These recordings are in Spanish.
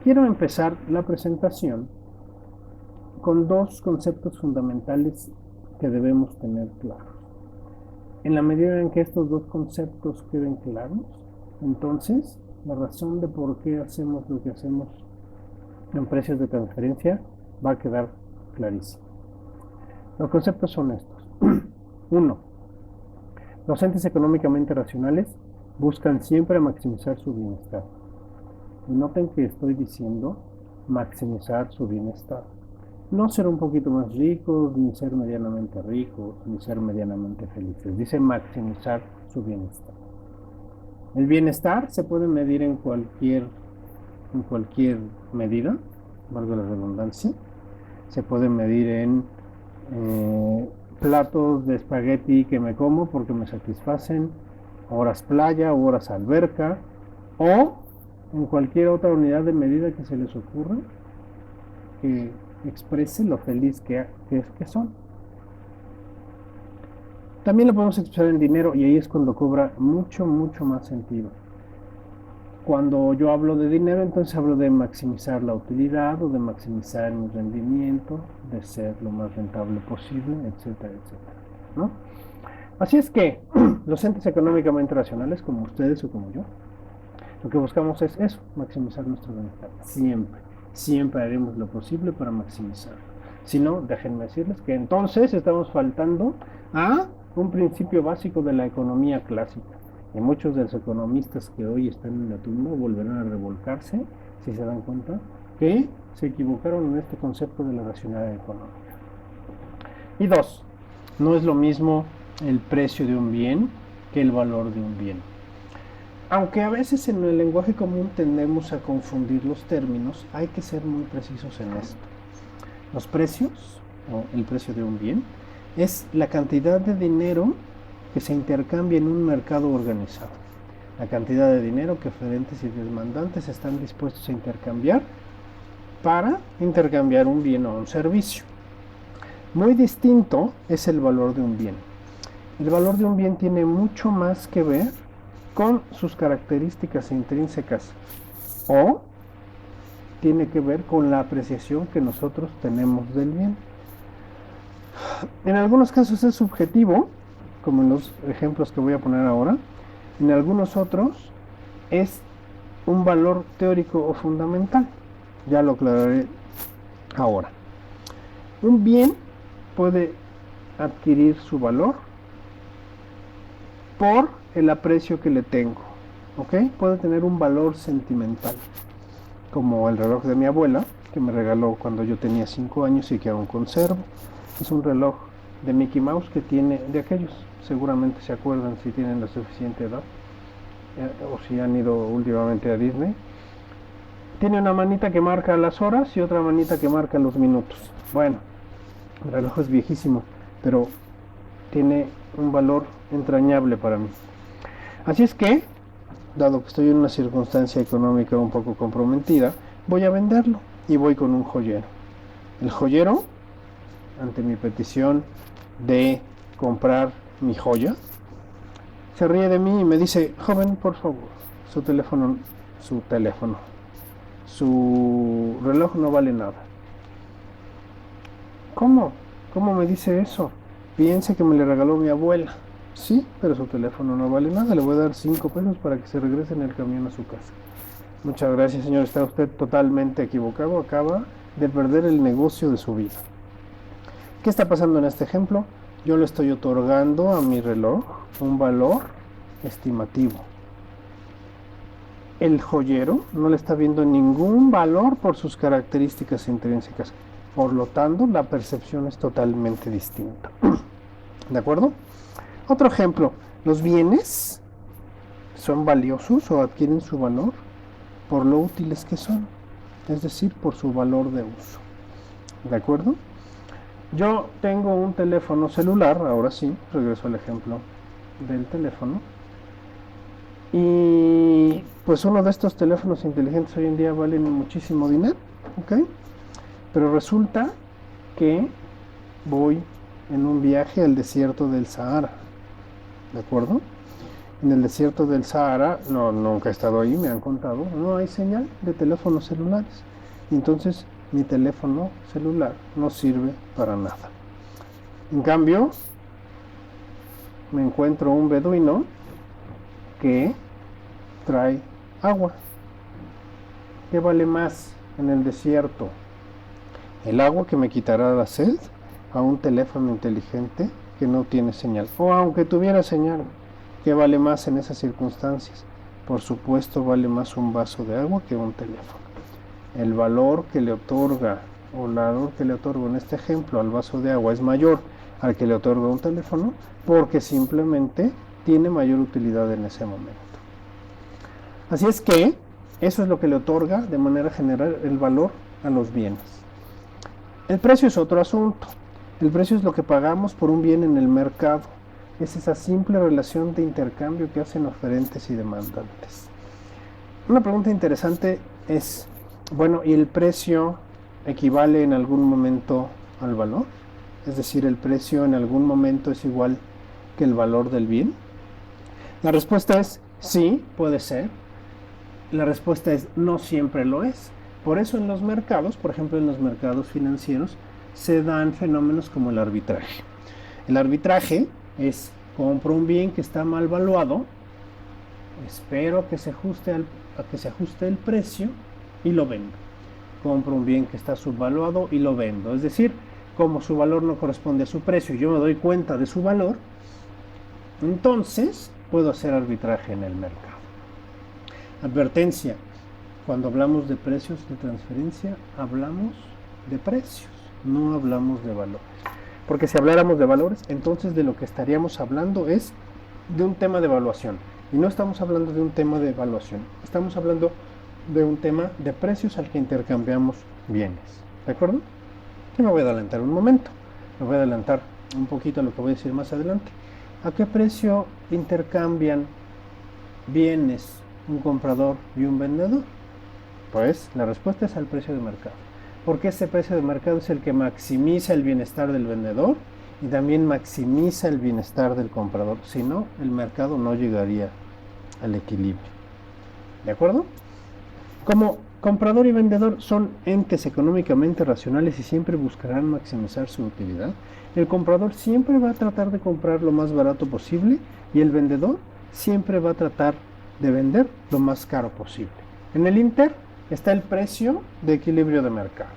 Quiero empezar la presentación con dos conceptos fundamentales que debemos tener claros. En la medida en que estos dos conceptos queden claros, entonces la razón de por qué hacemos lo que hacemos en precios de transferencia va a quedar clarísimo. Los conceptos son estos. Uno, los entes económicamente racionales buscan siempre maximizar su bienestar. Y noten que estoy diciendo maximizar su bienestar. No ser un poquito más ricos, ni ser medianamente ricos, ni ser medianamente felices. Dice maximizar su bienestar. El bienestar se puede medir en cualquier medida, valga la redundancia. Se puede medir en platos de espagueti que me como porque me satisfacen, horas playa, horas alberca, o en cualquier otra unidad de medida que se les ocurra que exprese lo feliz que son. También lo podemos expresar en dinero y ahí es cuando cobra mucho más sentido. Cuando yo hablo de dinero, entonces hablo de maximizar la utilidad o de maximizar mi rendimiento, de ser lo más rentable posible, etcétera, etcétera, ¿no? Así es que los entes económicamente racionales, como ustedes o como yo, lo que buscamos es eso, maximizar nuestro bienestar. Siempre haremos lo posible para maximizarlo. Si no, déjenme decirles que entonces estamos faltando a un principio básico de la economía clásica. Y muchos de los economistas que hoy están en la tumba volverán a revolcarse si se dan cuenta que se equivocaron en este concepto de la racionalidad económica. Y dos, no es lo mismo el precio de un bien que el valor de un bien. Aunque a veces en el lenguaje común tendemos a confundir los términos, hay que ser muy precisos en esto. Los precios, o el precio de un bien, es la cantidad de dinero que se intercambia en un mercado organizado. La cantidad de dinero que oferentes y demandantes están dispuestos a intercambiar para intercambiar un bien o un servicio. Muy distinto es el valor de un bien. El valor de un bien tiene mucho más que ver con sus características intrínsecas o tiene que ver con la apreciación que nosotros tenemos del bien. En algunos casos es subjetivo, como en los ejemplos que voy a poner ahora. En algunos otros es un valor teórico o fundamental. Ya lo aclararé ahora. Un bien puede adquirir su valor por el aprecio que le tengo, ¿ok? Puede tener un valor sentimental, como el reloj de mi abuela, que me regaló cuando yo tenía 5 años y que aún conservo. Es un reloj de Mickey Mouse que tiene, de aquellos, seguramente se acuerdan si tienen la suficiente edad, o si han ido últimamente a Disney. Tiene una manita que marca las horas y otra manita que marca los minutos. Bueno, el reloj es viejísimo, pero tiene un valor entrañable para mí. Así es que, dado que estoy en una circunstancia económica un poco comprometida, voy a venderlo y voy con un joyero. El joyero, ante mi petición de comprar mi joya, se ríe de mí y me dice: joven, por favor, su reloj no vale nada. ¿Cómo? ¿Cómo me dice eso? Piense que me le regaló mi abuela. Sí, pero su teléfono no vale nada. Le voy a dar 5 pesos para que se regrese en el camión a su casa. Muchas gracias, señor. Está usted totalmente equivocado. Acaba de perder el negocio de su vida. ¿Qué está pasando en este ejemplo? Yo le estoy otorgando a mi reloj un valor estimativo. El joyero no le está viendo ningún valor por sus características intrínsecas. Por lo tanto, la percepción es totalmente distinta. ¿De acuerdo? Otro ejemplo, los bienes son valiosos o adquieren su valor por lo útiles que son, es decir, por su valor de uso. ¿De acuerdo? Yo tengo un teléfono celular, ahora sí, regreso al ejemplo del teléfono, y pues uno de estos teléfonos inteligentes hoy en día valen muchísimo dinero, ¿ok? Pero resulta que voy en un viaje al desierto del Sahara, ¿de acuerdo? En el desierto del Sahara, no, nunca he estado ahí, me han contado, no hay señal de teléfonos celulares. Entonces mi teléfono celular no sirve para nada. En cambio, me encuentro un beduino que trae agua. ¿Qué vale más en el desierto? ¿El agua que me quitará la sed? ¿A un teléfono inteligente que no tiene señal? O aunque tuviera señal, ¿qué vale más en esas circunstancias? Por supuesto vale más un vaso de agua que un teléfono. El valor que le otorga, o el valor que le otorgo en este ejemplo al vaso de agua es mayor al que le otorga un teléfono, porque simplemente tiene mayor utilidad en ese momento. Así es que eso es lo que le otorga de manera general el valor a los bienes. El precio es otro asunto. El precio es lo que pagamos por un bien en el mercado. Es esa simple relación de intercambio que hacen oferentes y demandantes. Una pregunta interesante es, bueno, ¿y el precio equivale en algún momento al valor? Es decir, ¿el precio en algún momento es igual que el valor del bien? La respuesta es sí, puede ser. La respuesta es no siempre lo es. Por eso en los mercados, por ejemplo en los mercados financieros, se dan fenómenos como el arbitraje. El arbitraje es compro un bien que está mal valuado, espero a que se ajuste el precio y lo vendo. Compro un bien que está subvaluado y lo vendo. Es decir, como su valor no corresponde a su precio y yo me doy cuenta de su valor, entonces puedo hacer arbitraje en el mercado. Advertencia, cuando hablamos de precios de transferencia, hablamos de precios, no hablamos de valores. Porque si habláramos de valores, entonces de lo que estaríamos hablando es de un tema de evaluación. Y no estamos hablando de un tema de evaluación, estamos hablando de un tema de precios al que intercambiamos bienes. ¿De acuerdo? Yo me voy a adelantar un momento, me voy a adelantar un poquito a lo que voy a decir más adelante. ¿A qué precio intercambian bienes un comprador y un vendedor? Pues la respuesta es al precio de mercado, porque ese precio de mercado es el que maximiza el bienestar del vendedor y también maximiza el bienestar del comprador. Si no, el mercado no llegaría al equilibrio. ¿De acuerdo? Como comprador y vendedor son entes económicamente racionales y siempre buscarán maximizar su utilidad, el comprador siempre va a tratar de comprar lo más barato posible y el vendedor siempre va a tratar de vender lo más caro posible. En el Inter está el precio de equilibrio de mercado.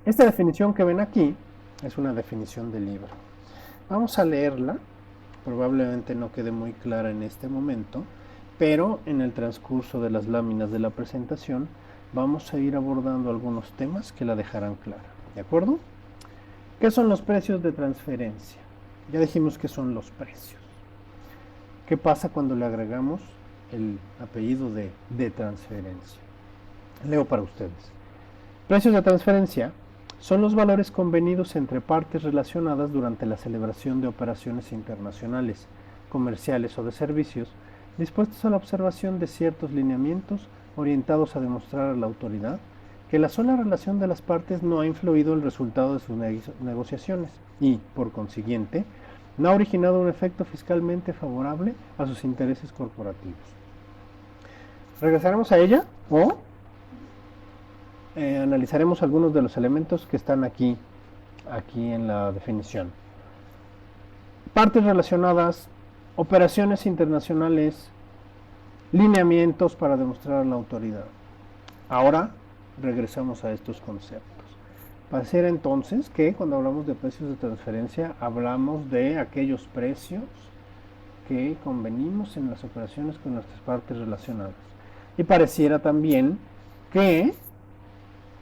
Esta definición que ven aquí es una definición de libro. Vamos a leerla, probablemente no quede muy clara en este momento, pero en el transcurso de las láminas de la presentación vamos a ir abordando algunos temas que la dejarán clara. ¿De acuerdo? ¿Qué son los precios de transferencia? Ya dijimos que son los precios. ¿Qué pasa cuando le agregamos el apellido de transferencia? Leo para ustedes. Precios de transferencia son los valores convenidos entre partes relacionadas durante la celebración de operaciones internacionales, comerciales o de servicios, dispuestos a la observación de ciertos lineamientos orientados a demostrar a la autoridad que la sola relación de las partes no ha influido el resultado de sus negociaciones y, por consiguiente, no ha originado un efecto fiscalmente favorable a sus intereses corporativos. ¿Regresaremos a ella o analizaremos algunos de los elementos que están aquí en la definición? Partes relacionadas, operaciones internacionales, lineamientos para demostrar la autoridad. Ahora regresamos a estos conceptos. Pareciera entonces que cuando hablamos de precios de transferencia hablamos de aquellos precios que convenimos en las operaciones con nuestras partes relacionadas. Y pareciera también que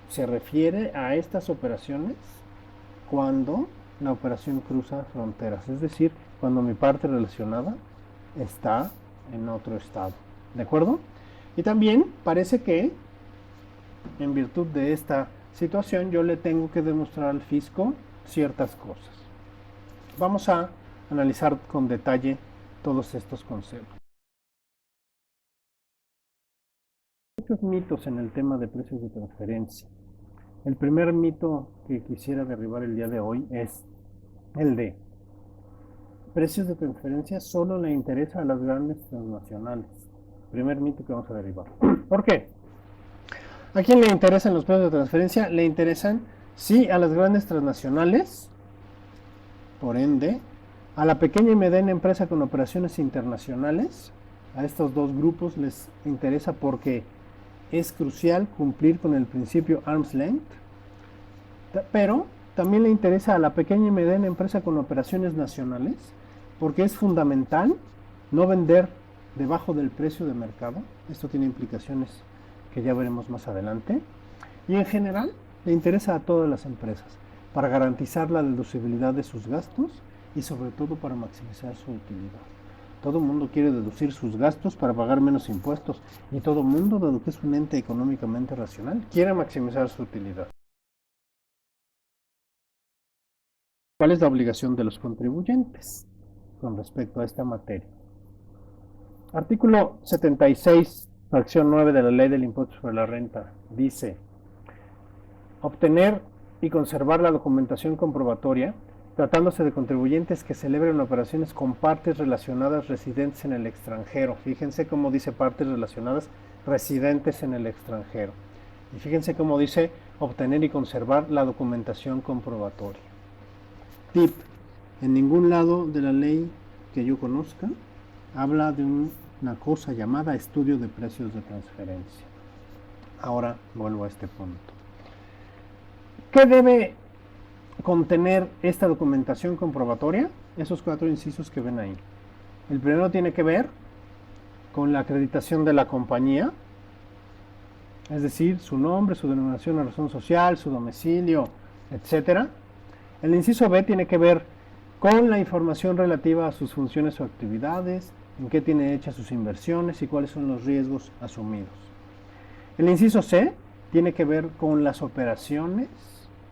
se refiere a estas operaciones cuando la operación cruza fronteras, es decir, cuando mi parte relacionada está en otro estado. ¿De acuerdo? Y también parece que, en virtud de esta situación, yo le tengo que demostrar al fisco ciertas cosas. Vamos a analizar con detalle todos estos conceptos. Muchos mitos en el tema de precios de transferencia. El primer mito que quisiera derribar el día de hoy es: El D. Precios de transferencia solo le interesa a las grandes transnacionales. Primer mito que vamos a derivar. ¿Por qué? ¿A quién le interesan los precios de transferencia? Le interesan, sí, a las grandes transnacionales, por ende, a la pequeña y mediana empresa con operaciones internacionales. A estos dos grupos les interesa porque es crucial cumplir con el principio arm's length, pero también le interesa a la pequeña y mediana empresa con operaciones nacionales porque es fundamental no vender debajo del precio de mercado. Esto tiene implicaciones que ya veremos más adelante. Y en general le interesa a todas las empresas para garantizar la deducibilidad de sus gastos y sobre todo para maximizar su utilidad. Todo el mundo quiere deducir sus gastos para pagar menos impuestos y todo el mundo, dado que es un ente económicamente racional, quiere maximizar su utilidad. ¿Cuál es la obligación de los contribuyentes con respecto a esta materia? Artículo 76, fracción 9 de la Ley del Impuesto sobre la Renta dice: obtener y conservar la documentación comprobatoria tratándose de contribuyentes que celebren operaciones con partes relacionadas residentes en el extranjero. Fíjense cómo dice partes relacionadas residentes en el extranjero. Y fíjense cómo dice obtener y conservar la documentación comprobatoria. Tip: en ningún lado de la ley que yo conozca habla de una cosa llamada estudio de precios de transferencia. Ahora vuelvo a este punto. ¿Qué debe contener esta documentación comprobatoria? Esos 4 incisos que ven ahí. El primero tiene que ver con la acreditación de la compañía, es decir, su nombre, su denominación de razón social, su domicilio, etc. El inciso B tiene que ver con la información relativa a sus funciones o actividades, en qué tiene hechas sus inversiones y cuáles son los riesgos asumidos. El inciso C tiene que ver con las operaciones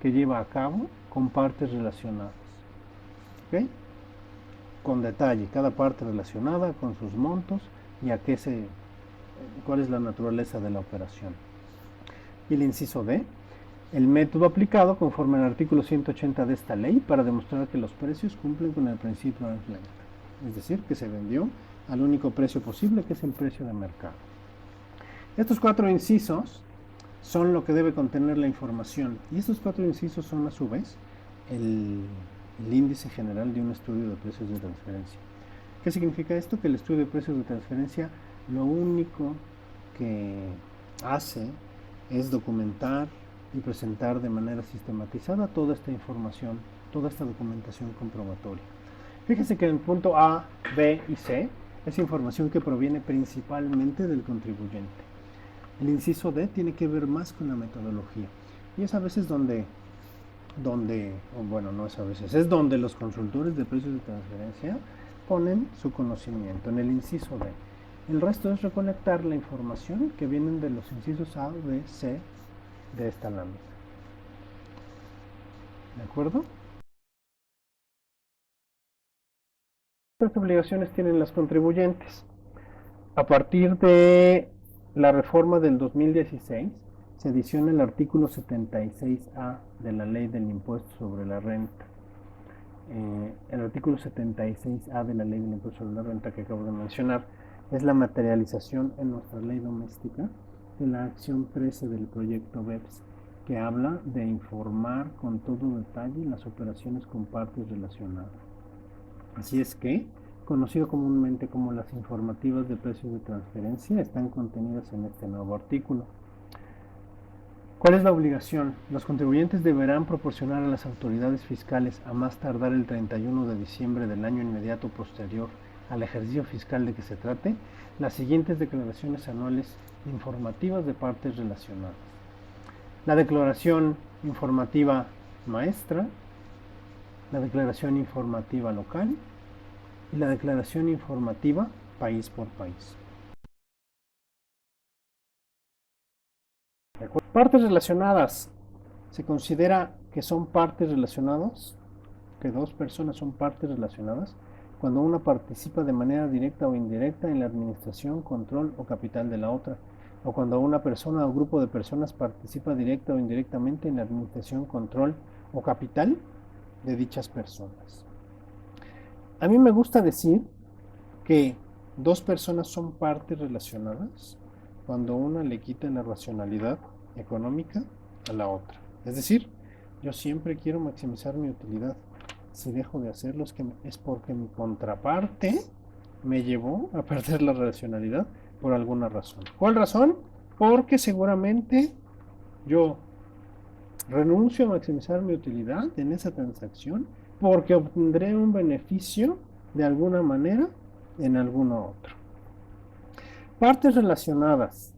que lleva a cabo con partes relacionadas. ¿Okay? Con detalle, cada parte relacionada con sus montos y a qué cuál es la naturaleza de la operación. Y el inciso D, el método aplicado conforme al artículo 180 de esta ley para demostrar que los precios cumplen con el principio de arm's length, es decir, que se vendió al único precio posible, que es el precio de mercado. Estos 4 incisos son lo que debe contener la información, y estos 4 incisos son a su vez el índice general de un estudio de precios de transferencia. ¿Qué significa esto? Que el estudio de precios de transferencia lo único que hace es documentar y presentar de manera sistematizada toda esta información, toda esta documentación comprobatoria. Fíjense que en el punto A, B y C es información que proviene principalmente del contribuyente. El inciso D tiene que ver más con la metodología y es a veces donde no es a veces, es donde los consultores de precios de transferencia ponen su conocimiento, en el inciso D. El resto es recolectar la información que vienen de los incisos A, B, C de esta lámina. ¿De acuerdo? ¿Qué obligaciones tienen los contribuyentes? A partir de la reforma del 2016, se adiciona el artículo 76A de la Ley del Impuesto sobre la Renta. El artículo 76A de la Ley del Impuesto sobre la Renta que acabo de mencionar es la materialización en nuestra ley doméstica de la acción 13 del proyecto BEPS, que habla de informar con todo detalle las operaciones con partes relacionadas. Así es que, conocido comúnmente como las informativas de precios de transferencia, están contenidas en este nuevo artículo. ¿Cuál es la obligación? Los contribuyentes deberán proporcionar a las autoridades fiscales a más tardar el 31 de diciembre del año inmediato posterior al ejercicio fiscal de que se trate las siguientes declaraciones anuales informativas de partes relacionadas. La declaración informativa maestra, la declaración informativa local y la declaración informativa país por país. Partes relacionadas. Se considera que son partes relacionadas, que dos personas son partes relacionadas, cuando una participa de manera directa o indirecta en la administración, control o capital de la otra, o cuando una persona o grupo de personas participa directa o indirectamente en la administración, control o capital de dichas personas. A mí me gusta decir que dos personas son partes relacionadas cuando una le quita la racionalidad económica a la otra. Es decir, yo siempre quiero maximizar mi utilidad. Si dejo de hacerlo es porque mi contraparte me llevó a perder la racionalidad por alguna razón. ¿Cuál razón? Porque seguramente yo renuncio a maximizar mi utilidad en esa transacción porque obtendré un beneficio de alguna manera en alguno otro. Partes relacionadas.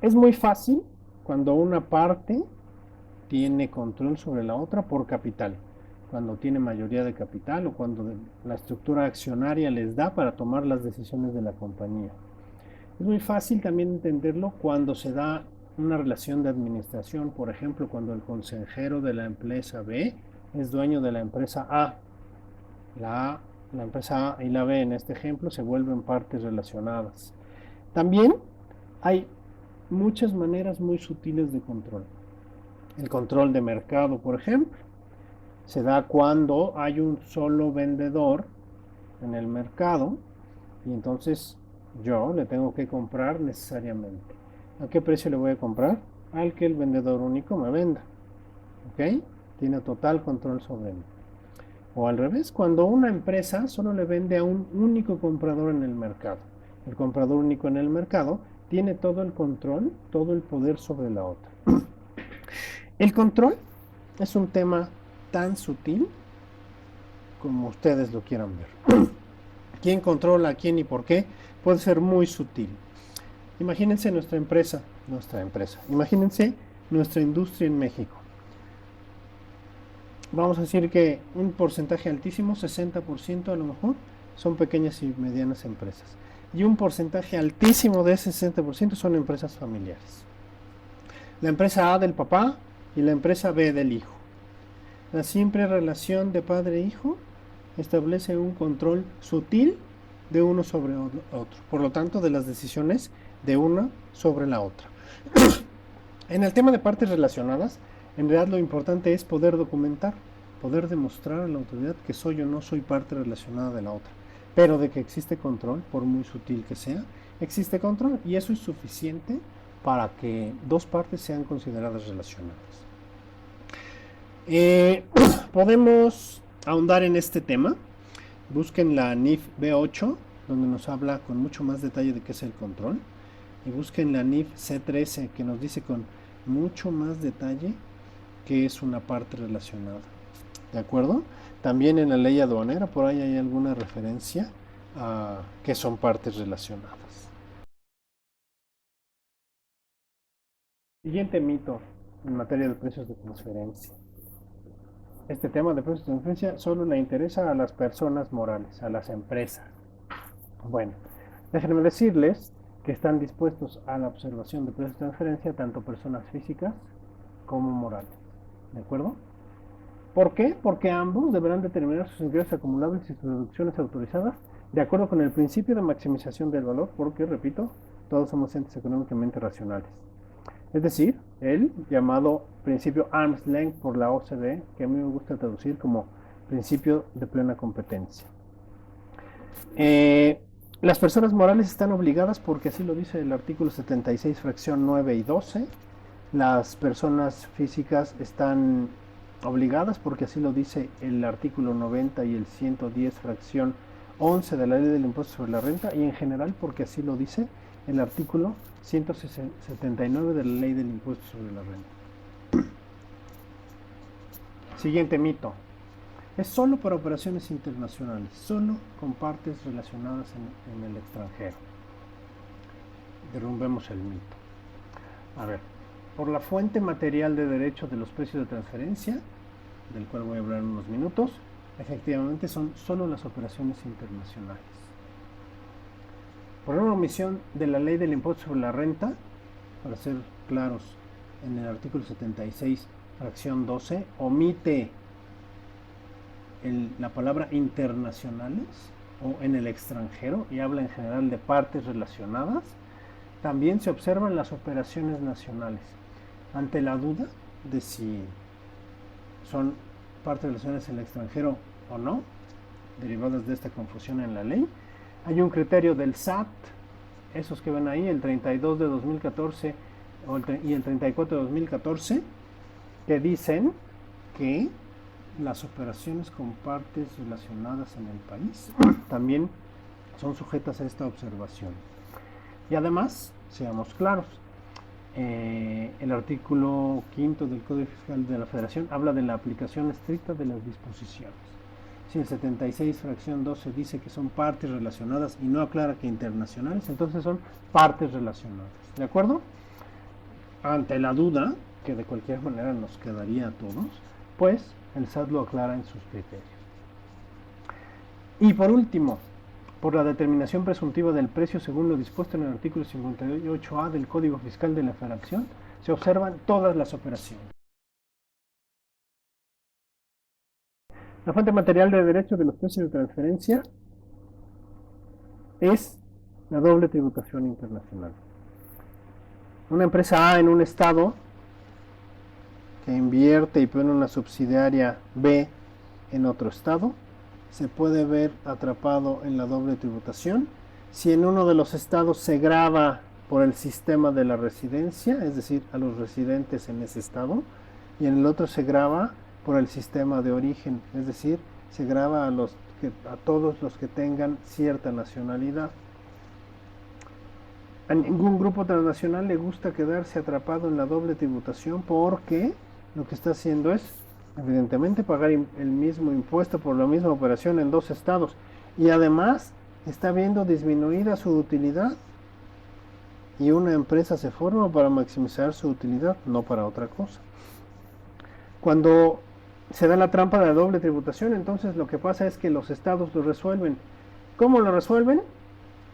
Es muy fácil cuando una parte tiene control sobre la otra por capital, cuando tiene mayoría de capital o cuando la estructura accionaria les da para tomar las decisiones de la compañía. Es muy fácil también entenderlo cuando se da una relación de administración, por ejemplo, cuando el consejero de la empresa B es dueño de la empresa A. La empresa A y la B en este ejemplo se vuelven partes relacionadas. También hay muchas maneras muy sutiles de control. El control de mercado, por ejemplo, se da cuando hay un solo vendedor en el mercado y entonces yo le tengo que comprar necesariamente. ¿A qué precio le voy a comprar? Al que el vendedor único me venda. ¿Ok? Tiene total control sobre mí. O al revés, cuando una empresa solo le vende a un único comprador en el mercado. El comprador único en el mercado tiene todo el control, todo el poder sobre la otra. El control es un tema tan sutil como ustedes lo quieran ver. ¿Quién controla a quién y por qué? Puede ser muy sutil. Imagínense nuestra empresa. Imagínense nuestra industria en México. Vamos a decir que un porcentaje altísimo, 60% a lo mejor, son pequeñas y medianas empresas. Y un porcentaje altísimo de ese 60% son empresas familiares. La empresa A del papá y la empresa B del hijo. La simple relación de padre-hijo establece un control sutil de uno sobre otro. Por lo tanto, de las decisiones de una sobre la otra. En el tema de partes relacionadas, en realidad lo importante es poder documentar, poder demostrar a la autoridad que soy o no soy parte relacionada de la otra. Pero de que existe control, por muy sutil que sea, existe control y eso es suficiente para que dos partes sean consideradas relacionadas. Podemos ahondar en este tema. Busquen la NIF B8, donde nos habla con mucho más detalle de qué es el control. Y busquen la NIF C13, que nos dice con mucho más detalle qué es una parte relacionada. ¿De acuerdo? También en la ley aduanera, por ahí hay alguna referencia a qué son partes relacionadas. Siguiente mito en materia de precios de transferencia. Este tema de precios de transferencia solo le interesa a las personas morales, a las empresas. Bueno, déjenme decirles que están dispuestos a la observación de precios de transferencia tanto personas físicas como morales. ¿De acuerdo? ¿Por qué? Porque ambos deberán determinar sus ingresos acumulables y sus deducciones autorizadas de acuerdo con el principio de maximización del valor, porque, repito, todos somos entes económicamente racionales. Es decir, el llamado principio arm's length por la OCDE, que a mí me gusta traducir como principio de plena competencia. Las personas morales están obligadas porque así lo dice el artículo 76, fracción 9 y 12. Las personas físicas están obligadas porque así lo dice el artículo 90 y el 110, fracción 11 de la ley del impuesto sobre la renta, y en general porque así lo dice el artículo 179 de la ley del impuesto sobre la renta. Siguiente mito. Es solo para operaciones internacionales, solo con partes relacionadas en el extranjero. Derrumbemos el mito. A ver, por la fuente material de derecho de los precios de transferencia, del cual voy a hablar en unos minutos, efectivamente son solo las operaciones internacionales. Por una omisión de la ley del impuesto sobre la renta, para ser claros, en el artículo 76, fracción 12, omite la palabra internacionales o en el extranjero y habla en general de partes relacionadas. También se observan las operaciones nacionales. Ante la duda de si son partes relacionadas en el extranjero o no, derivadas de esta confusión en la ley. Hay un criterio del SAT, esos que ven ahí, el 32 de 2014 y el 34 de 2014, que dicen que las operaciones con partes relacionadas en el país también son sujetas a esta observación. Y además, seamos claros, el artículo 5 del Código Fiscal de la Federación habla de la aplicación estricta de las disposiciones. Si el 76 fracción 12 dice que son partes relacionadas y no aclara que internacionales, entonces son partes relacionadas. ¿De acuerdo? Ante la duda, que de cualquier manera nos quedaría a todos, pues el SAT lo aclara en sus criterios. Y por último, por la determinación presuntiva del precio según lo dispuesto en el artículo 58A del Código Fiscal de la Federación, se observan todas las operaciones. La fuente material de derecho de los precios de transferencia es la doble tributación internacional. Una empresa A en un estado que invierte y pone una subsidiaria B en otro estado, se puede ver atrapado en la doble tributación si en uno de los estados se grava por el sistema de la residencia, es decir, a los residentes en ese estado, y en el otro se grava por el sistema de origen, es decir, se grava a todos los que tengan cierta nacionalidad. A ningún grupo transnacional le gusta quedarse atrapado en la doble tributación porque lo que está haciendo es, evidentemente, pagar el mismo impuesto por la misma operación en dos estados y además está viendo disminuida su utilidad y una empresa se forma para maximizar su utilidad, no para otra cosa. Cuando se da la trampa de la doble tributación, entonces lo que pasa es que los estados lo resuelven. ¿Cómo lo resuelven?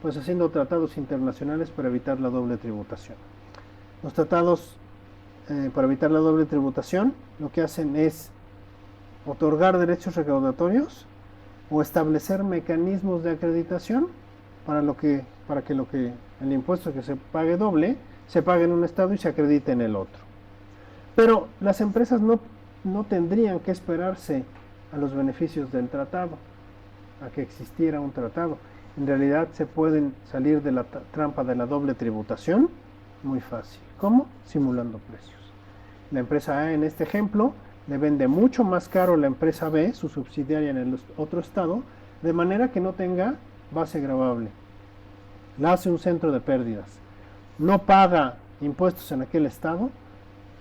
Pues haciendo tratados internacionales para evitar la doble tributación. Los tratados para evitar la doble tributación lo que hacen es otorgar derechos recaudatorios o establecer mecanismos de acreditación para que el impuesto que se pague doble se pague en un estado y se acredite en el otro. Pero las empresas no tendrían que esperarse a los beneficios del tratado, a que existiera un tratado. En realidad se pueden salir de la trampa de la doble tributación muy fácil. ¿Cómo? Simulando precios. La empresa A en este ejemplo le vende mucho más caro a la empresa B, su subsidiaria en el otro estado, de manera que no tenga base gravable. La hace un centro de pérdidas. No paga impuestos en aquel estado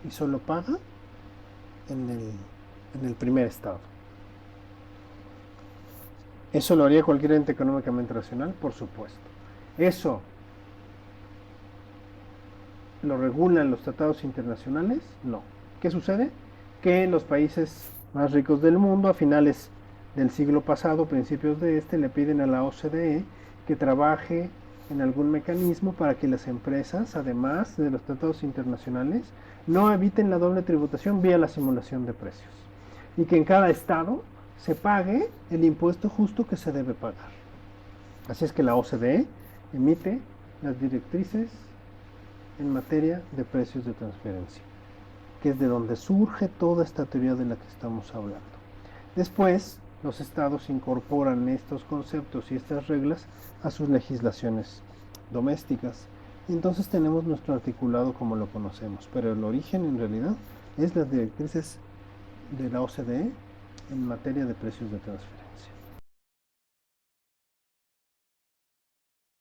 y solo paga en el primer estado. ¿Eso lo haría cualquier ente económicamente racional? Por supuesto. ¿Eso lo regulan los tratados internacionales? No. ¿Qué sucede? Que los países más ricos del mundo a finales del siglo pasado, principios de este, le piden a la OCDE que trabaje en algún mecanismo para que las empresas, además de los tratados internacionales, no eviten la doble tributación vía la simulación de precios. Y que en cada estado se pague el impuesto justo que se debe pagar. Así es que la OCDE emite las directrices en materia de precios de transferencia, que es de donde surge toda esta teoría de la que estamos hablando. Después, los estados incorporan estos conceptos y estas reglas a sus legislaciones domésticas. Y entonces tenemos nuestro articulado como lo conocemos, pero el origen en realidad es las directrices de la OCDE en materia de precios de transferencia.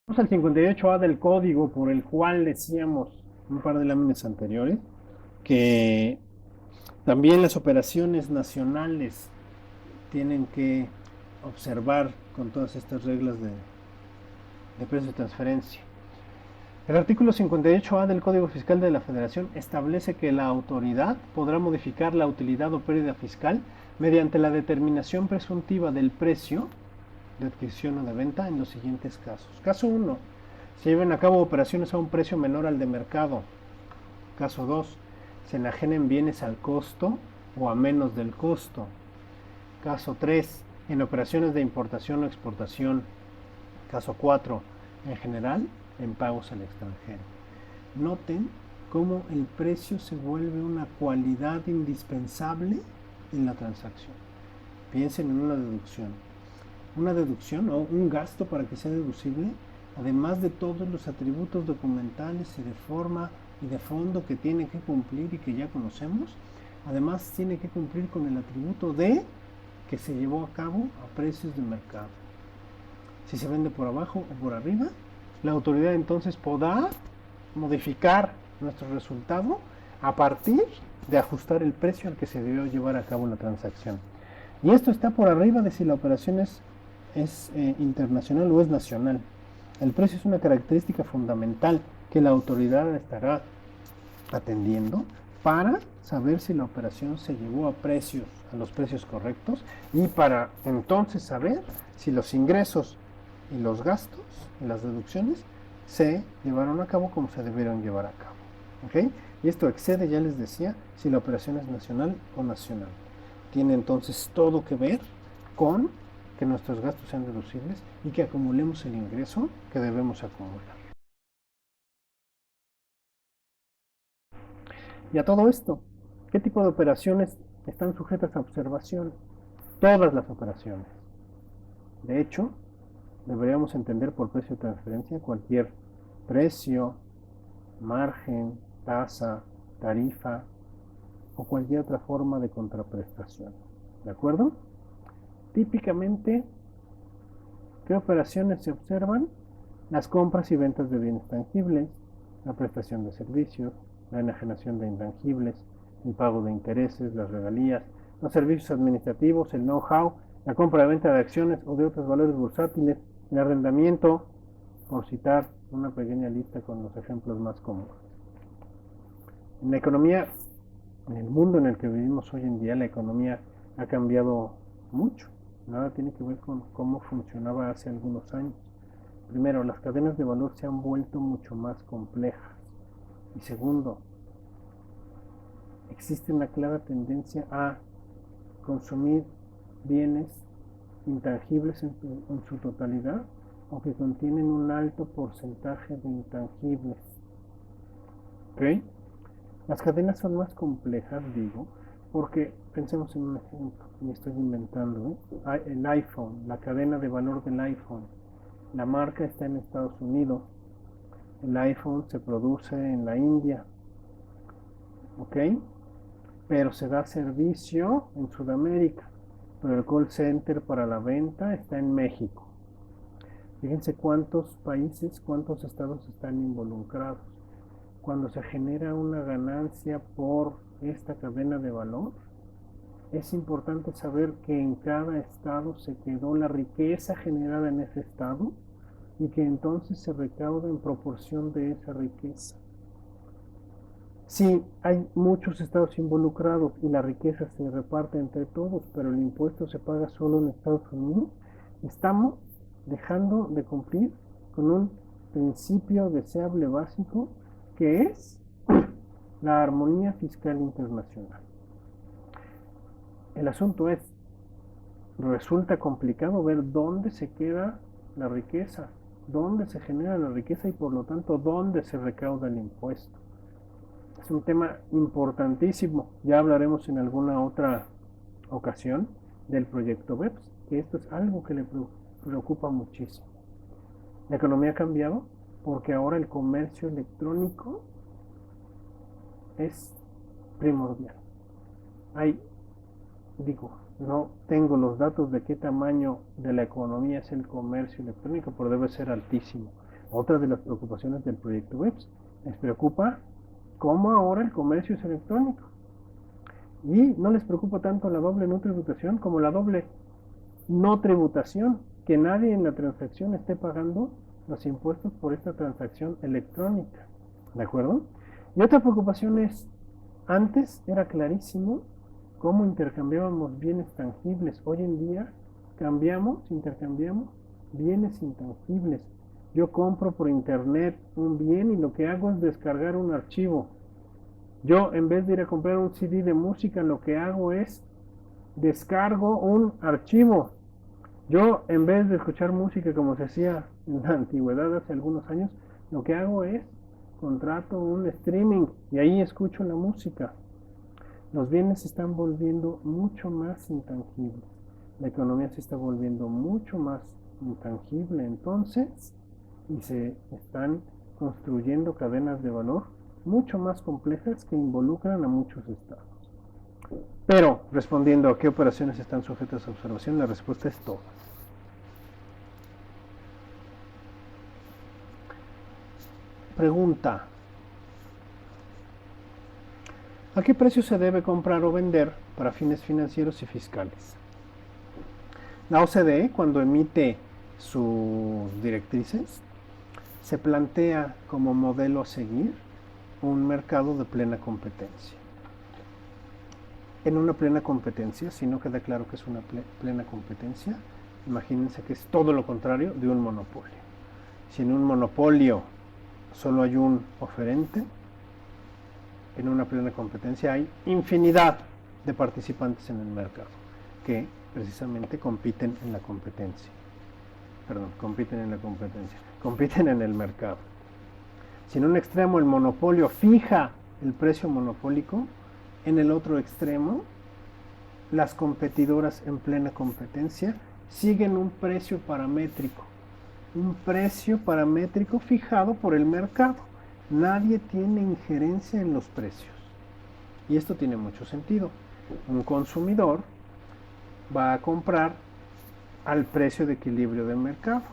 Vamos al 58A del código por el cual decíamos un par de láminas anteriores que también las operaciones nacionales tienen que observar con todas estas reglas de precios de transferencia. El artículo 58A del Código Fiscal de la Federación establece que la autoridad podrá modificar la utilidad o pérdida fiscal mediante la determinación presuntiva del precio de adquisición o de venta en los siguientes casos. Caso 1. Se lleven a cabo operaciones a un precio menor al de mercado. Caso 2. Se enajenen bienes al costo o a menos del costo. Caso 3. En operaciones de importación o exportación. Caso 4. En general, en pagos al extranjero. Noten cómo el precio se vuelve una cualidad indispensable en la transacción. Piensen en una deducción. Una deducción o un gasto para que sea deducible, además de todos los atributos documentales y de forma y de fondo que tiene que cumplir y que ya conocemos, además tiene que cumplir con el atributo de que se llevó a cabo a precios de mercado. Si se vende por abajo o por arriba, la autoridad entonces podrá modificar nuestro resultado a partir de ajustar el precio al que se debió llevar a cabo la transacción. Y esto está por arriba de si la operación es internacional o es nacional. El precio es una característica fundamental que la autoridad estará atendiendo para saber si la operación se llevó a los precios correctos y para entonces saber si los ingresos y los gastos y las deducciones se llevaron a cabo como se debieron llevar a cabo. ¿Okay? Y esto excede, ya les decía, si la operación es nacional o nacional. Tiene entonces todo que ver con que nuestros gastos sean deducibles y que acumulemos el ingreso que debemos acumular. Y a todo esto, ¿qué tipo de operaciones están sujetas a observación? Todas las operaciones. De hecho, deberíamos entender por precio de transferencia cualquier precio, margen, tasa, tarifa o cualquier otra forma de contraprestación. ¿De acuerdo? Típicamente, ¿qué operaciones se observan? Las compras y ventas de bienes tangibles, la prestación de servicios, la enajenación de intangibles, el pago de intereses, las regalías, los servicios administrativos, el know-how, la compra y venta de acciones o de otros valores bursátiles, el arrendamiento, por citar una pequeña lista con los ejemplos más comunes. En la economía, en el mundo en el que vivimos hoy en día, la economía ha cambiado mucho. Nada tiene que ver con cómo funcionaba hace algunos años. Primero, las cadenas de valor se han vuelto mucho más complejas. Y segundo, existe una clara tendencia a consumir bienes intangibles en su totalidad o que contienen un alto porcentaje de intangibles. ¿Ok? Las cadenas son más complejas, digo, porque pensemos en un ejemplo, y estoy inventando, el iPhone, la cadena de valor del iPhone. La marca está en Estados Unidos, el iPhone se produce en la India, ¿ok? Pero se da servicio en Sudamérica, pero el call center para la venta está en México. Fíjense cuántos países, cuántos estados están involucrados. Cuando se genera una ganancia por esta cadena de valor, es importante saber que en cada estado se quedó la riqueza generada en ese estado y que entonces se recauda en proporción de esa riqueza. Si hay muchos estados involucrados y la riqueza se reparte entre todos, pero el impuesto se paga solo en Estados Unidos, estamos dejando de cumplir con un principio deseable básico que es la armonía fiscal internacional. El asunto es, resulta complicado ver dónde se queda la riqueza, dónde se genera la riqueza y por lo tanto dónde se recauda el impuesto. Es un tema importantísimo. Ya hablaremos en alguna otra ocasión del proyecto BEPS, que esto es algo que le preocupa muchísimo. La economía ha cambiado porque ahora el comercio electrónico es primordial. No tengo los datos de qué tamaño de la economía es el comercio electrónico, pero debe ser altísimo. Otra de las preocupaciones del proyecto BEPS les preocupa cómo ahora el comercio es electrónico. Y no les preocupa tanto la doble no tributación como la doble no tributación, que nadie en la transacción esté pagando los impuestos por esta transacción electrónica. ¿De acuerdo? Y otra preocupación es, antes era clarísimo cómo intercambiábamos bienes tangibles. Hoy en día intercambiamos bienes intangibles. Yo compro por internet un bien y lo que hago es descargar un archivo. Yo, en vez de ir a comprar un CD de música, lo que hago es descargo un archivo. Yo, en vez de escuchar música como se hacía en la antigüedad hace algunos años, lo que hago es contrato un streaming y ahí escucho la música. Los bienes se están volviendo mucho más intangibles. La economía se está volviendo mucho más intangible entonces y se están construyendo cadenas de valor mucho más complejas que involucran a muchos estados. Pero, respondiendo a qué operaciones están sujetas a observación, la respuesta es todas. Pregunta: ¿a qué precio se debe comprar o vender para fines financieros y fiscales? La OCDE, cuando emite sus directrices, se plantea como modelo a seguir un mercado de plena competencia. En una plena competencia, si no queda claro que es una plena competencia, imagínense que es todo lo contrario de un monopolio. Si en un monopolio solo hay un oferente, en una plena competencia hay infinidad de participantes en el mercado que precisamente compiten en la competencia. Compiten en el mercado. Si en un extremo el monopolio fija el precio monopólico, en el otro extremo las competidoras en plena competencia siguen un precio paramétrico fijado por el mercado. Nadie tiene injerencia en los precios. Y esto tiene mucho sentido. Un consumidor va a comprar al precio de equilibrio del mercado.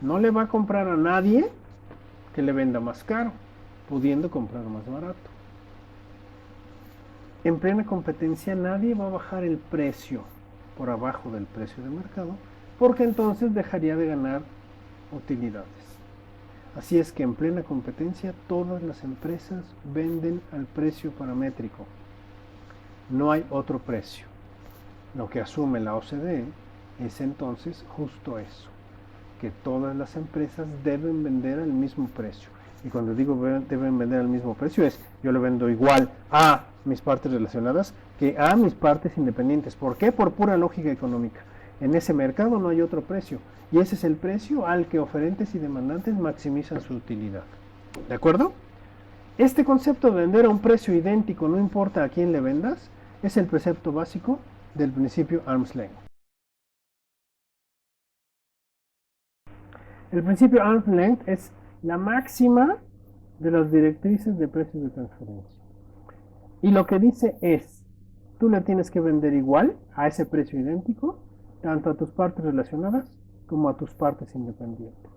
No le va a comprar a nadie que le venda más caro, pudiendo comprar más barato. En plena competencia nadie va a bajar el precio por abajo del precio de mercado, porque entonces dejaría de ganar utilidades. Así es que en plena competencia todas las empresas venden al precio paramétrico. No hay otro precio. Lo que asume la OCDE es entonces justo eso, que todas las empresas deben vender al mismo precio. Y cuando digo deben vender al mismo precio es, yo le vendo igual a mis partes relacionadas que a mis partes independientes. ¿Por qué? Por pura lógica económica. En ese mercado no hay otro precio. Y ese es el precio al que oferentes y demandantes maximizan su utilidad. ¿De acuerdo? Este concepto de vender a un precio idéntico, no importa a quién le vendas, es el precepto básico del principio arm's length. El principio arm's length es la máxima de las directrices de precios de transferencia. Y lo que dice es, tú le tienes que vender igual a ese precio idéntico, tanto a tus partes relacionadas como a tus partes independientes.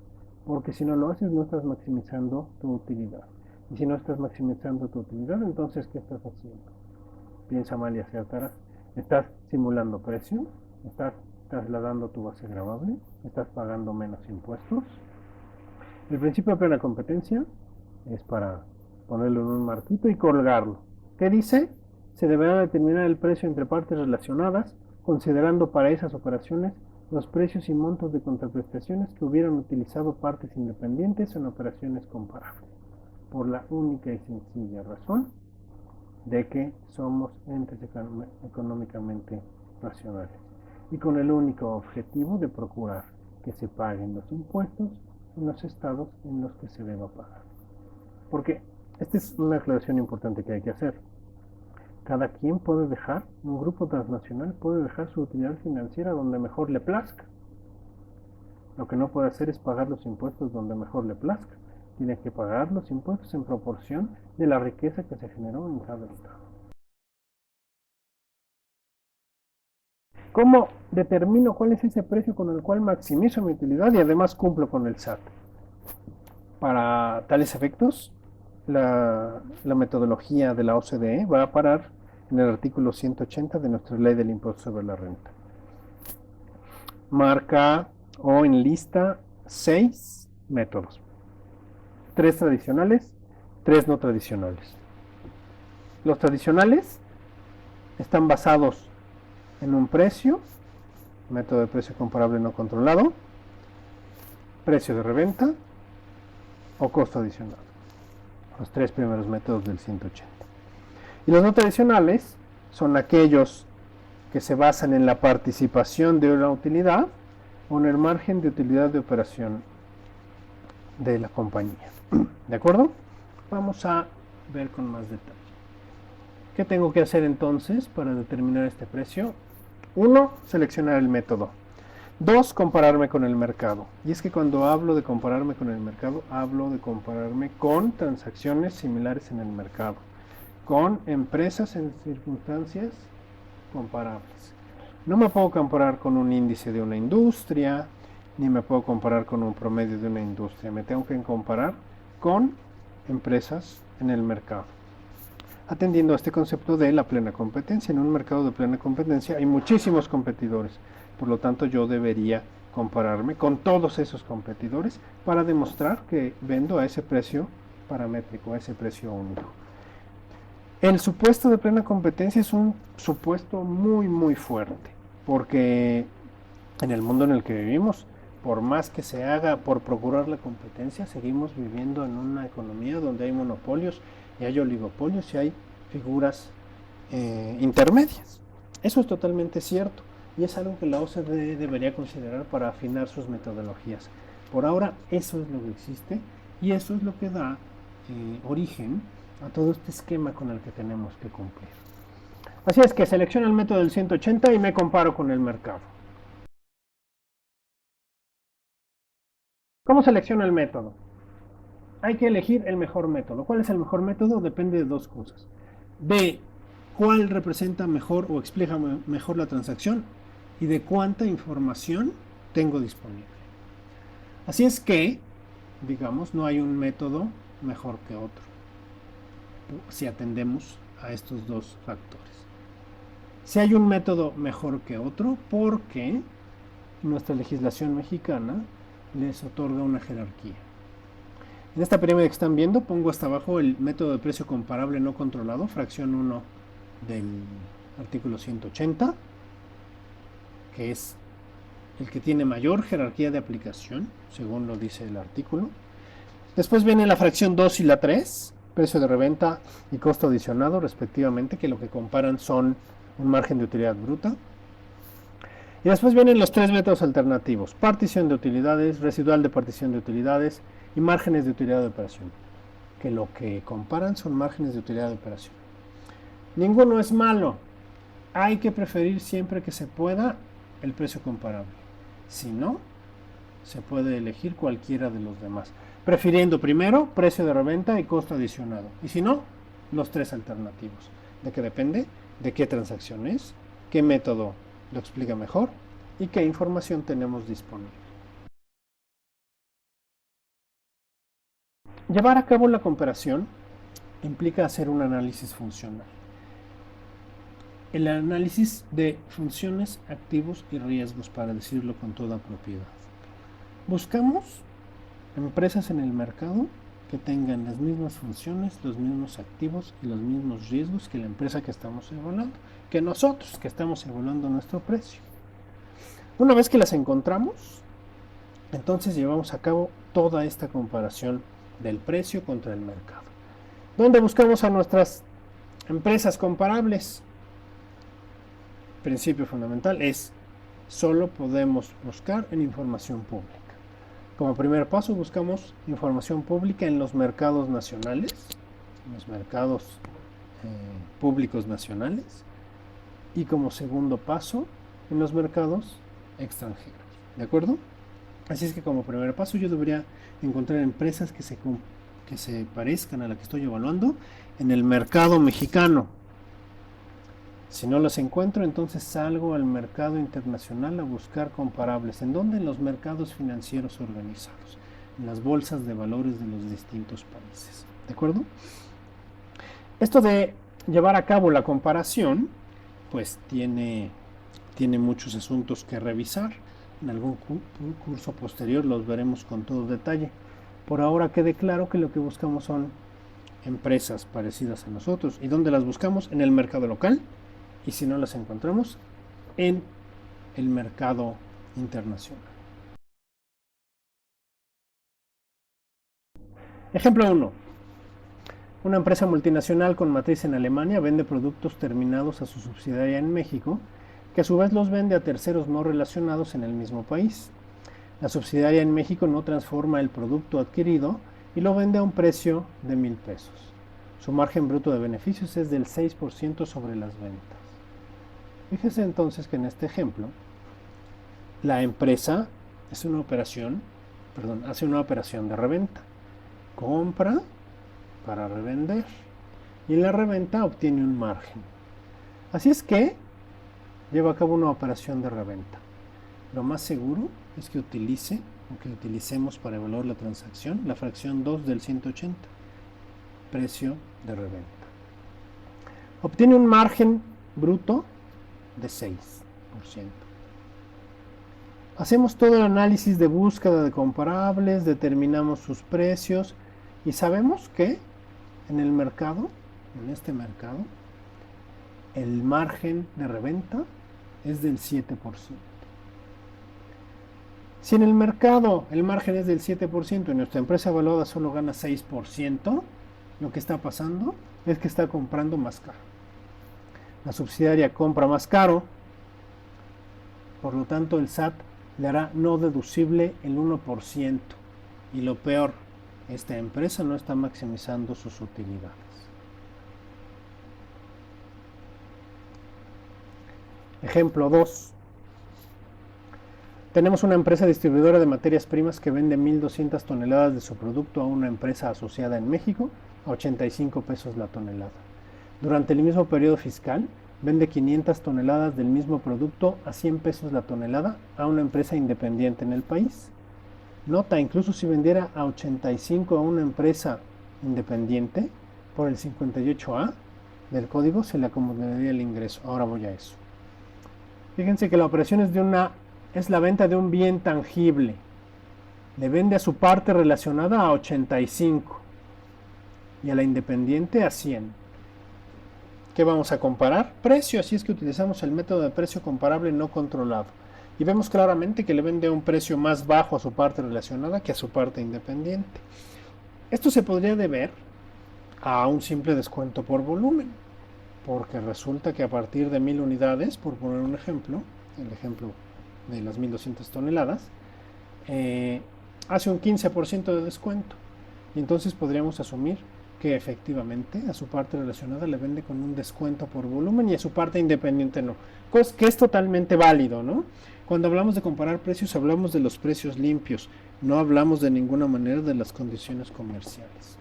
Porque si no lo haces, no estás maximizando tu utilidad. Y si no estás maximizando tu utilidad, entonces, ¿qué estás haciendo? Piensa mal y acertarás. Estás simulando precio, estás trasladando tu base gravable, estás pagando menos impuestos. El principio de plena competencia es para ponerlo en un marquito y colgarlo. ¿Qué dice? Se deberá determinar el precio entre partes relacionadas, considerando para esas operaciones los precios y montos de contraprestaciones que hubieran utilizado partes independientes en operaciones comparables, por la única y sencilla razón de que somos entes económicamente racionales y con el único objetivo de procurar que se paguen los impuestos en los estados en los que se deba pagar. Porque esta es una aclaración importante que hay que hacer. Cada quien puede dejar, un grupo transnacional puede dejar su utilidad financiera donde mejor le plazca. Lo que no puede hacer es pagar los impuestos donde mejor le plazca. Tiene que pagar los impuestos en proporción de la riqueza que se generó en cada estado. ¿Cómo determino cuál es ese precio con el cual maximizo mi utilidad y además cumplo con el SAT? Para tales efectos, la metodología de la OCDE va a parar en el artículo 180 de nuestra ley del impuesto sobre la renta. Marca o enlista 6 métodos. 3 tradicionales, 3 no tradicionales. Los tradicionales están basados en un precio, método de precio comparable no controlado, precio de reventa o costo adicional. Los 3 primeros métodos del 180. Y los no tradicionales son aquellos que se basan en la participación de una utilidad o en el margen de utilidad de operación de la compañía. ¿De acuerdo? Vamos a ver con más detalle. ¿Qué tengo que hacer entonces para determinar este precio? 1. Seleccionar el método. 2. Compararme con el mercado. Y es que cuando hablo de compararme con el mercado, hablo de compararme con transacciones similares en el mercado, con empresas en circunstancias comparables. No me puedo comparar con un índice de una industria, ni me puedo comparar con un promedio de una industria. Me tengo que comparar con empresas en el mercado, atendiendo a este concepto de la plena competencia. En un mercado de plena competencia hay muchísimos competidores, por lo tanto yo debería compararme con todos esos competidores para demostrar que vendo a ese precio paramétrico, a ese precio único. El supuesto de plena competencia es un supuesto muy fuerte, porque en el mundo en el que vivimos, por más que se haga por procurar la competencia, seguimos viviendo en una economía donde hay monopolios y hay oligopolios y hay figuras intermedias. Eso es totalmente cierto y es algo que la OCDE debería considerar para afinar sus metodologías. Por ahora eso es lo que existe y eso es lo que da origen a todo este esquema con el que tenemos que cumplir. Así es que selecciono el método del 180 y me comparo con el mercado. ¿Cómo selecciono el método? Hay que elegir el mejor método. ¿Cuál es el mejor método? Depende de dos cosas. De cuál representa mejor o explica mejor la transacción y de cuánta información tengo disponible. Así es que, digamos, no hay un método mejor que otro si atendemos a estos dos factores. Si hay un método mejor que otro porque nuestra legislación mexicana les otorga una jerarquía. En esta pirámide que están viendo pongo hasta abajo el método de precio comparable no controlado, fracción 1 del artículo 180, que es el que tiene mayor jerarquía de aplicación, según lo dice el artículo. Después viene la fracción 2 y la 3, precio de reventa y costo adicionado respectivamente, que lo que comparan son un margen de utilidad bruta. Y después vienen los tres métodos alternativos: partición de utilidades, residual de partición de utilidades y márgenes de utilidad de operación, que lo que comparan son márgenes de utilidad de operación. Ninguno es malo, hay que preferir siempre que se pueda el precio comparable. Si no, se puede elegir cualquiera de los demás, prefiriendo primero precio de reventa y costo adicionado, y si no, los tres alternativos. ¿De qué depende? De qué transacción es, qué método lo explica mejor y qué información tenemos disponible. Llevar a cabo la comparación implica hacer un análisis funcional. El análisis de funciones, activos y riesgos, para decirlo con toda propiedad. Buscamos empresas en el mercado que tengan las mismas funciones, los mismos activos y los mismos riesgos que la empresa que estamos evaluando, que nosotros que estamos evaluando nuestro precio. Una vez que las encontramos, entonces llevamos a cabo toda esta comparación del precio contra el mercado. ¿Dónde buscamos a nuestras empresas comparables? Principio fundamental es: solo podemos buscar en información pública. Como primer paso buscamos información pública en los mercados nacionales, en los mercados públicos nacionales, y como segundo paso en los mercados extranjeros. ¿De acuerdo? Así es que como primer paso yo debería encontrar empresas que se parezcan a la que estoy evaluando en el mercado mexicano. Si no las encuentro, entonces salgo al mercado internacional a buscar comparables. ¿En dónde? En los mercados financieros organizados, en las bolsas de valores de los distintos países. ¿De acuerdo? Esto de llevar a cabo la comparación, pues tiene muchos asuntos que revisar. En algún curso posterior los veremos con todo detalle. Por ahora quede claro que lo que buscamos son empresas parecidas a nosotros. ¿Y dónde las buscamos? En el mercado local. Y si no las encontramos, en el mercado internacional. Ejemplo 1. Una empresa multinacional con matriz en Alemania vende productos terminados a su subsidiaria en México, que a su vez los vende a terceros no relacionados en el mismo país. La subsidiaria en México no transforma el producto adquirido y lo vende a un precio de 1,000 pesos. Su margen bruto de beneficios es del 6% sobre las ventas. Fíjese entonces que en este ejemplo, la empresa hace una operación de reventa. Compra para revender y en la reventa obtiene un margen. Así es que lleva a cabo una operación de reventa. Lo más seguro es que utilicemos para evaluar la transacción la fracción 2 del 180, precio de reventa. Obtiene un margen bruto de 6%. Hacemos todo el análisis de búsqueda de comparables, determinamos sus precios y sabemos que en este mercado, el margen de reventa es del 7%. Si en el mercado el margen es del 7% y nuestra empresa evaluada solo gana 6%, lo que está pasando es que está comprando más caro. La subsidiaria compra más caro, por lo tanto el SAT le hará no deducible el 1%. Y lo peor, esta empresa no está maximizando sus utilidades. Ejemplo 2. Tenemos una empresa distribuidora de materias primas que vende 1.200 toneladas de su producto a una empresa asociada en México a 85 pesos la tonelada. Durante el mismo periodo fiscal, vende 500 toneladas del mismo producto a 100 pesos la tonelada a una empresa independiente en el país. Nota, incluso si vendiera a 85 a una empresa independiente, por el 58A del código se le acomodaría el ingreso. Ahora voy a eso. Fíjense que la operación es la venta de un bien tangible. Le vende a su parte relacionada a 85 y a la independiente a 100. ¿Qué vamos a comparar? Precio, así es que utilizamos el método de precio comparable no controlado. Y vemos claramente que le vende a un precio más bajo a su parte relacionada que a su parte independiente. Esto se podría deber a un simple descuento por volumen, porque resulta que a partir de 1.000 unidades, por poner un ejemplo, el ejemplo de las 1.200 toneladas, hace un 15% de descuento. Y entonces podríamos asumir que efectivamente a su parte relacionada le vende con un descuento por volumen y a su parte independiente no. Que es totalmente válido, ¿no? Cuando hablamos de comparar precios, hablamos de los precios limpios, no hablamos de ninguna manera de las condiciones comerciales.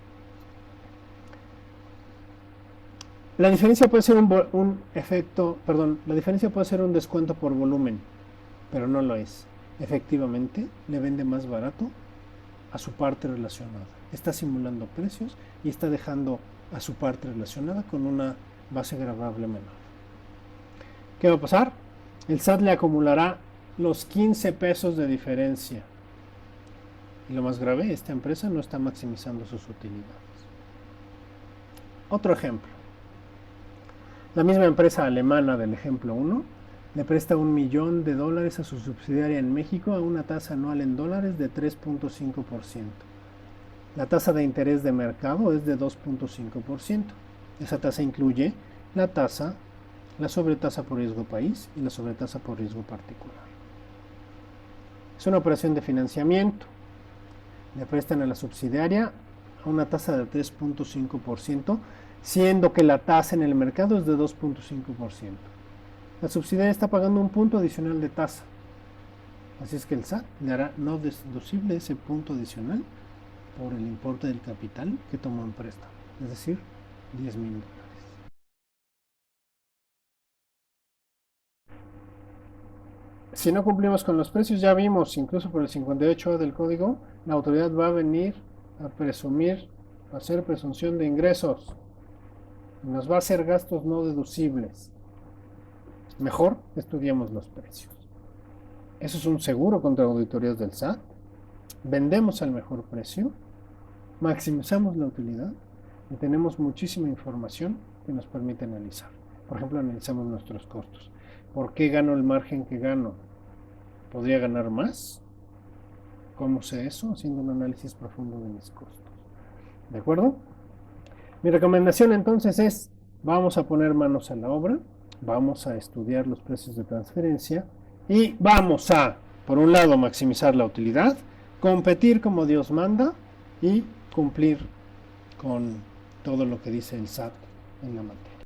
La diferencia puede ser la diferencia puede ser un descuento por volumen, pero no lo es. Efectivamente, le vende más barato a su parte relacionada. Está simulando precios y está dejando a su parte relacionada con una base gravable menor. ¿Qué va a pasar? El SAT le acumulará los 15 pesos de diferencia. Y lo más grave, esta empresa no está maximizando sus utilidades. Otro ejemplo. La misma empresa alemana del ejemplo 1 le presta $1.000.000 a su subsidiaria en México a una tasa anual en dólares de 3.5%. La tasa de interés de mercado es de 2.5%. Esa tasa incluye la sobretasa por riesgo país y la sobretasa por riesgo particular. Es una operación de financiamiento. Le prestan a la subsidiaria a una tasa de 3.5%, siendo que la tasa en el mercado es de 2.5%. La subsidiaria está pagando un punto adicional de tasa. Así es que el SAT le hará no deducible ese punto adicional por el importe del capital que tomó en préstamo, es decir, $10.000. Si no cumplimos con los precios, ya vimos, incluso por el 58A del código, la autoridad va a venir a hacer presunción de ingresos y nos va a hacer gastos no deducibles. Mejor estudiemos los precios. Eso es un seguro contra auditorías del SAT. Vendemos al mejor precio, maximizamos la utilidad y tenemos muchísima información que nos permite analizar. Por ejemplo, analizamos nuestros costos. ¿Por qué gano el margen que gano? ¿Podría ganar más? ¿Cómo sé eso? Haciendo un análisis profundo de mis costos. ¿De acuerdo? Mi recomendación entonces es, vamos a poner manos a la obra, vamos a estudiar los precios de transferencia y vamos a, por un lado, maximizar la utilidad, competir como Dios manda y cumplir con todo lo que dice el SAT en la materia.